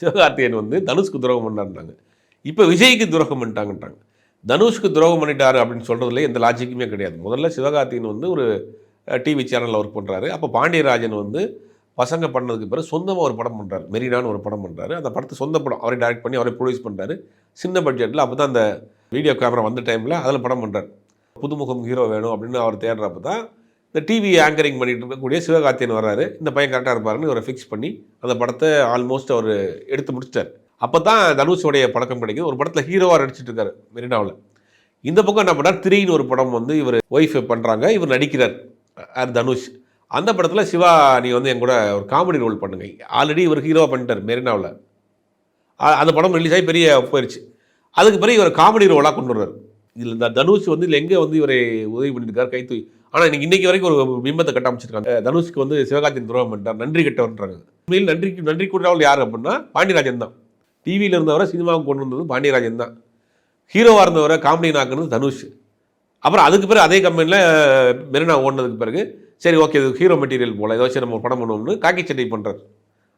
சிவகார்த்திகேயன் வந்து தனுஷ்க்கு துரோகம் பண்ணாருன்றாங்க. இப்போ விஜய்க்கு துரோகம் பண்ணிட்டாங்கன்றாங்க. தனுஷ்க்கு துரோகம் பண்ணிட்டாரு அப்படின்னு சொல்கிறதுல எந்த லாஜிக்குமே கிடையாது. முதல்ல சிவகார்த்திகேயன் வந்து ஒரு டிவி சேனலில் ஒர்க் பண்ணுறாரு. அப்போ பாண்டியராஜன் வந்து பசங்க பண்ணதுக்கு பிறகு சொந்தமாக ஒரு படம் பண்ணுறாரு. மெரினான்னு ஒரு படம் பண்ணுறாரு. அந்த படத்தை சொந்த படம் அவரே டைரக்ட் பண்ணி அவரே ப்ரொடியூஸ் பண்ணுறாரு. சின்ன பட்ஜெட்டில் அப்போ தான் அந்த வீடியோ கேமரா வந்த டைமில் அதில் படம் பண்ணுறாரு. புதுமுகம் ஹீரோ வேணும் அப்படின்னு அவர் தேடுறப்ப தான் இந்த டிவி ஆங்கரிங் பண்ணிட்டு இருக்கக்கூடிய சிவகார்த்திகேயன் வர்றாரு. இந்த பையன் கரெக்டாக இருப்பாருன்னு இவரை ஃபிக்ஸ் பண்ணி அந்த படத்தை ஆல்மோஸ்ட் அவர் எடுத்து முடிச்சிட்டார். அப்போ தான் தனுஷோடைய பழக்கம் கிடைக்குது. ஒரு படத்தில் ஹீரோவாக நடிச்சிட்டு இருக்காரு மெரினாவில். இந்த பக்கம் என்ன பண்ணார், திரின்னு ஒரு படம் வந்து இவர் ஒய்ஃப் பண்ணுறாங்க, இவர் நடிக்கிறார் தனுஷ். அந்த படத்தில் சிவா நீ வந்து என் கூட ஒரு காமெடி ரோல் பண்ணுங்க. ஆல்ரெடி இவர் ஹீரோவாக பண்ணிட்டார் மெரினாவில். அந்த படம் ரிலீஸ் ஆகி பெரிய போயிடுச்சு. அதுக்கு பிறகு இவர் காமெடி ரோலாக கொண்டு வர்றார். இதில் இந்த தனுஷ் வந்து இதில் எங்கே வந்து இவரை உதவி பண்ணியிருக்காரு கைத்தூய். ஆனால் இன்னைக்கு வரைக்கும் ஒரு பிம்பத்தை கட்டமைச்சிருக்காங்க. தனுஷ்க்கு வந்து சிவகார்த்திகேயன் துரோகம் பண்ணிட்டார், நன்றி கட்டவன்றாங்க. உண்மையில் நன்றி கூட்டவர்கள் யார் அப்படின்னா பாண்டியராஜன் தான். டிவியில் இருந்தவரை சினிமாவுக்கு கொண்டு வந்தது பாண்டியராஜன் தான். ஹீரோவாக இருந்தவரை காமெடி நாக்குனது தனுஷ். அப்புறம் அதுக்கு பிறகு அதே கம்பெனியில் மெரினா ஓடினதுக்கு பிறகு சரி ஓகே இது ஹீரோ மெட்டீரியல் போல் இதை வச்சு நம்ம படம் பண்ணுவோம்னு காக்கி சட்டை பண்ணுறாரு.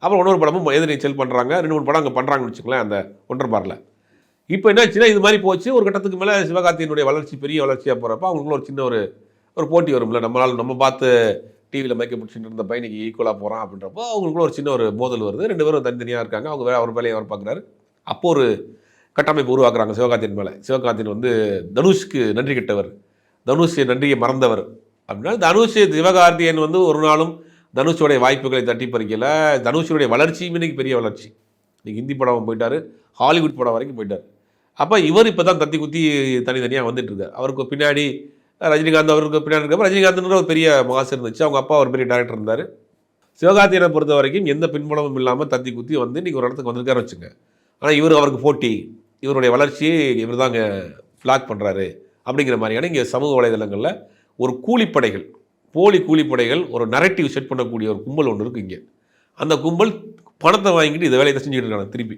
அப்புறம் இன்னொரு படமும் எதிர்நீச்சல் பண்ணுறாங்க. 2-3 படம் அங்கே பண்ணுறாங்கன்னு வச்சுக்கலாம் அந்த ஒன்றரை பாரில். இப்போ என்னாச்சுன்னா இது மாதிரி போச்சு. ஒரு கட்டத்துக்கு மேலே சிவகார்த்திகேயனுடைய வளர்ச்சி பெரிய வளர்ச்சியாக போகிறப்ப அவங்களுக்குள்ள ஒரு சின்ன ஒரு போட்டி வரும்ல. நம்ம பார்த்து டிவியில் மேக்கப் பிடிச்சிட்டு இருந்த பையனுக்கு ஈக்குவலாக போகிறான் அப்படின்றப்போ அவங்களுக்குள்ள ஒரு சின்ன ஒரு மோதல் வருது. 2 பேரும் தனித்தனியாக இருக்காங்க. அவங்க வேறு அவர் வேலையை அவர் பார்க்குறாரு. அப்போ ஒரு கட்டமைப்பு உருவாக்குறாங்க சிவகார்த்திகேயன் மேலே. சிவகார்த்திகேயன் வந்து தனுஷ்க்கு நன்றி கெட்டவர், தனுஷ் நன்றியை மறந்தவர் அப்படின்னா தனுஷ் சிவகார்த்திகேயன் வந்து ஒரு நாளும் தனுஷோடைய வாய்ப்புகளை தட்டி பறிக்கல. தனுஷுடைய வளர்ச்சியும் இன்னைக்கு பெரிய வளர்ச்சி. இன்னைக்கு ஹிந்தி படம் போயிட்டார், ஹாலிவுட் படம் வரைக்கும் போயிட்டார். அப்போ இவர் இப்போ தான் தத்தி குத்தி தனித்தனியாக வந்துட்டு இருக்கார். அவருக்கு பின்னாடி ரஜினிகாந்த், அவருக்கு பின்னாடி இருக்கப்போ ரஜினிகாந்த்ன்ற ஒரு பெரிய மாசு இருந்துச்சு. அவங்க அப்பா ஒரு பெரிய டேரக்டர் இருந்தார். சிவகார்த்திகேயனை பொறுத்த வரைக்கும் எந்த பின்புலமும் இல்லாமல் தத்தி குத்தி வந்து இன்றைக்கி ஒரு இடத்துக்கு வந்திருக்காருன்னு வச்சுங்க. ஆனால் இவர் அவருக்கு போட்டி, இவருடைய வளர்ச்சியை இவர் தாங்க ஃப்ளாக் பண்ணுறாரு அப்படிங்கிற மாதிரியான இங்கே சமூக வலைதளங்களில் ஒரு கூலிப்படைகள், போலி கூலிப்படைகள் ஒரு நரேட்டிவ் செட் பண்ணக்கூடிய ஒரு கும்பல் ஒன்று இருக்குது இங்கே. அந்த கும்பல் பணத்தை வாங்கிட்டு இந்த வேலையை செஞ்சுக்கிட்டு இருக்காங்க திருப்பி.